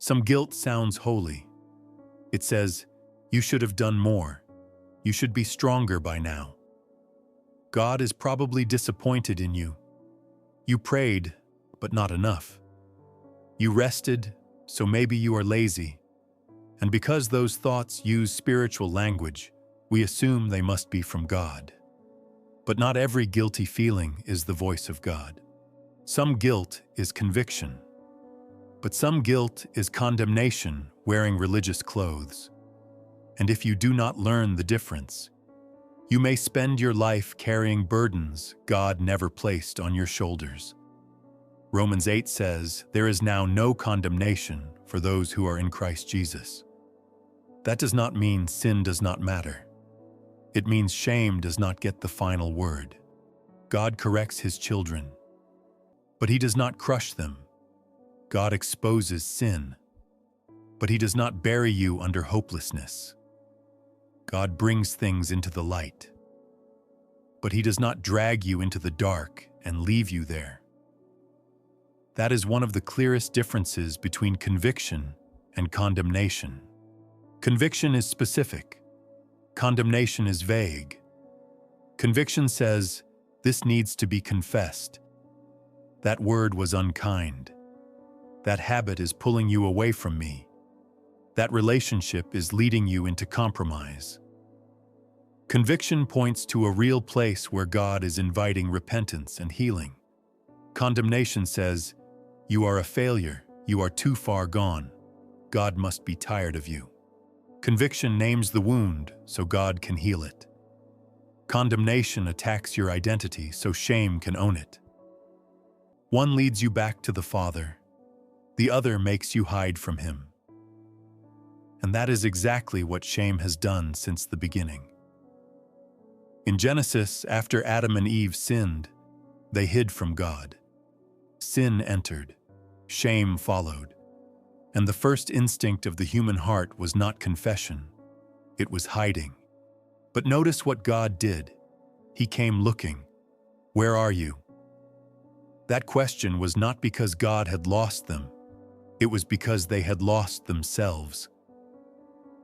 Some guilt sounds holy. It says, "You should have done more. You should be stronger by now." God is probably disappointed in you. You prayed, but not enough. You rested, so maybe you are lazy. And because those thoughts use spiritual language, we assume they must be from God. But not every guilty feeling is the voice of God. Some guilt is conviction. But some guilt is condemnation wearing religious clothes. And if you do not learn the difference, you may spend your life carrying burdens God never placed on your shoulders. Romans 8 says, "There is now no condemnation for those who are in Christ Jesus." That does not mean sin does not matter. It means shame does not get the final word. God corrects His children, but He does not crush them. God exposes sin, but He does not bury you under hopelessness. God brings things into the light, but He does not drag you into the dark and leave you there. That is one of the clearest differences between conviction and condemnation. Conviction is specific. Condemnation is vague. Conviction says, "This needs to be confessed. That word was unkind. That habit is pulling you away from me. That relationship is leading you into compromise." Conviction points to a real place where God is inviting repentance and healing. Condemnation says, "You are a failure. You are too far gone. God must be tired of you." Conviction names the wound so God can heal it. Condemnation attacks your identity so shame can own it. One leads you back to the Father. The other makes you hide from Him. And that is exactly what shame has done since the beginning. In Genesis, after Adam and Eve sinned, they hid from God. Sin entered. Shame followed. And the first instinct of the human heart was not confession. It was hiding. But notice what God did. He came looking. Where are you? That question was not because God had lost them. It was because they had lost themselves.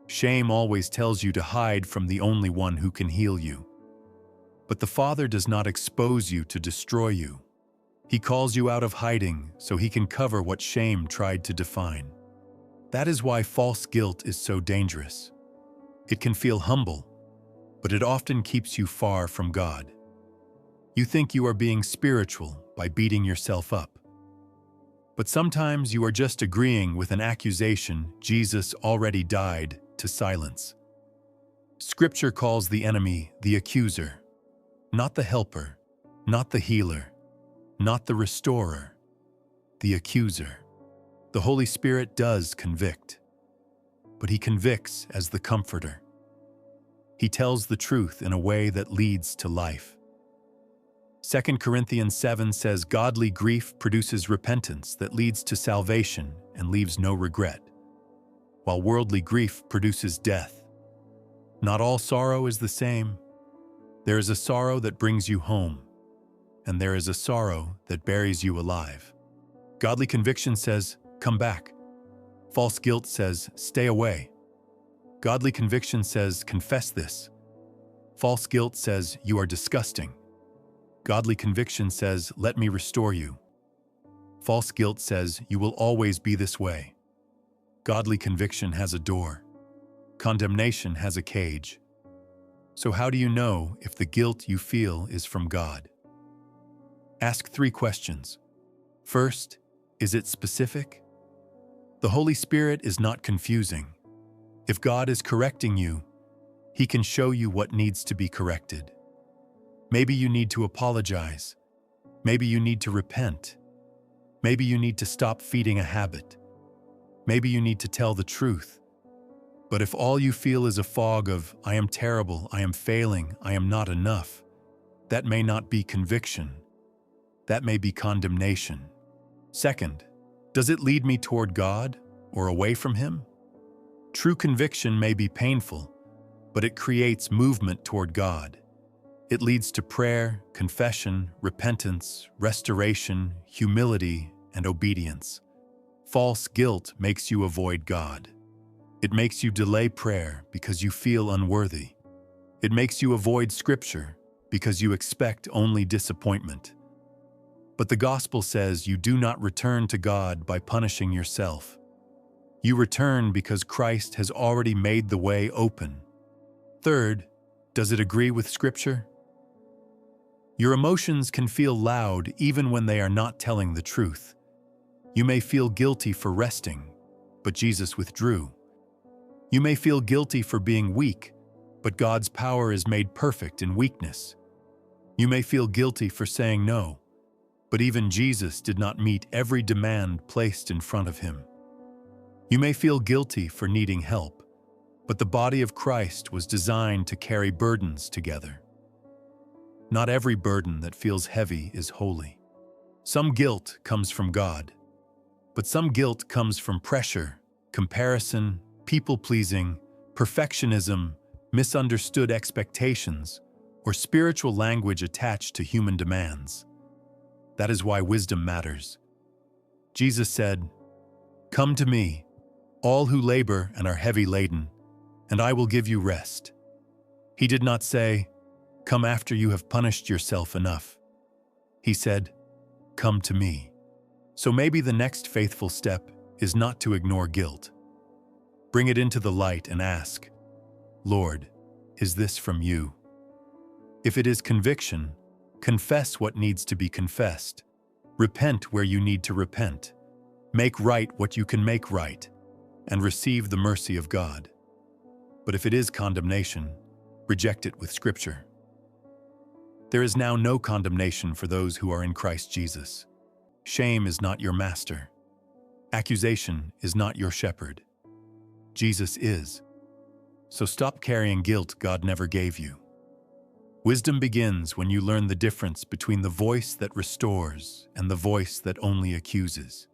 Shame always tells you to hide from the only one who can heal you. But the Father does not expose you to destroy you. He calls you out of hiding so He can cover what shame tried to define. That is why false guilt is so dangerous. It can feel humble, but it often keeps you far from God. You think you are being spiritual by beating yourself up. But sometimes you are just agreeing with an accusation Jesus already died to silence. Scripture calls the enemy the accuser, not the helper, not the healer, not the restorer, the accuser. The Holy Spirit does convict, but He convicts as the comforter. He tells the truth in a way that leads to life. 2 Corinthians 7 says, "Godly grief produces repentance that leads to salvation and leaves no regret, while worldly grief produces death." Not all sorrow is the same. There is a sorrow that brings you home, and there is a sorrow that buries you alive. Godly conviction says, "Come back." False guilt says, "Stay away." Godly conviction says, "Confess this." False guilt says, "You are disgusting." Godly conviction says, "Let me restore you." False guilt says, "You will always be this way." Godly conviction has a door. Condemnation has a cage. So how do you know if the guilt you feel is from God? Ask 3 questions. First, is it specific? The Holy Spirit is not confusing. If God is correcting you, He can show you what needs to be corrected. Maybe you need to apologize. Maybe you need to repent. Maybe you need to stop feeding a habit. Maybe you need to tell the truth. But if all you feel is a fog of, "I am terrible, I am failing, I am not enough," that may not be conviction. That may be condemnation. Second, does it lead me toward God or away from Him? True conviction may be painful, but it creates movement toward God. It leads to prayer, confession, repentance, restoration, humility, and obedience. False guilt makes you avoid God. It makes you delay prayer because you feel unworthy. It makes you avoid Scripture because you expect only disappointment. But the gospel says you do not return to God by punishing yourself. You return because Christ has already made the way open. Third, does it agree with Scripture? Your emotions can feel loud even when they are not telling the truth. You may feel guilty for resting, but Jesus withdrew. You may feel guilty for being weak, but God's power is made perfect in weakness. You may feel guilty for saying no, but even Jesus did not meet every demand placed in front of him. You may feel guilty for needing help, but the body of Christ was designed to carry burdens together. Not every burden that feels heavy is holy. Some guilt comes from God, but some guilt comes from pressure, comparison, people-pleasing, perfectionism, misunderstood expectations, or spiritual language attached to human demands. That is why wisdom matters. Jesus said, "Come to me, all who labor and are heavy laden, and I will give you rest." He did not say, "Come after you have punished yourself enough." He said, "Come to me." So maybe the next faithful step is not to ignore guilt. Bring it into the light and ask, "Lord, is this from you?" If it is conviction, confess what needs to be confessed. Repent where you need to repent. Make right what you can make right, and receive the mercy of God. But if it is condemnation, reject it with Scripture. There is now no condemnation for those who are in Christ Jesus. Shame is not your master. Accusation is not your shepherd. Jesus is. So stop carrying guilt God never gave you. Wisdom begins when you learn the difference between the voice that restores and the voice that only accuses.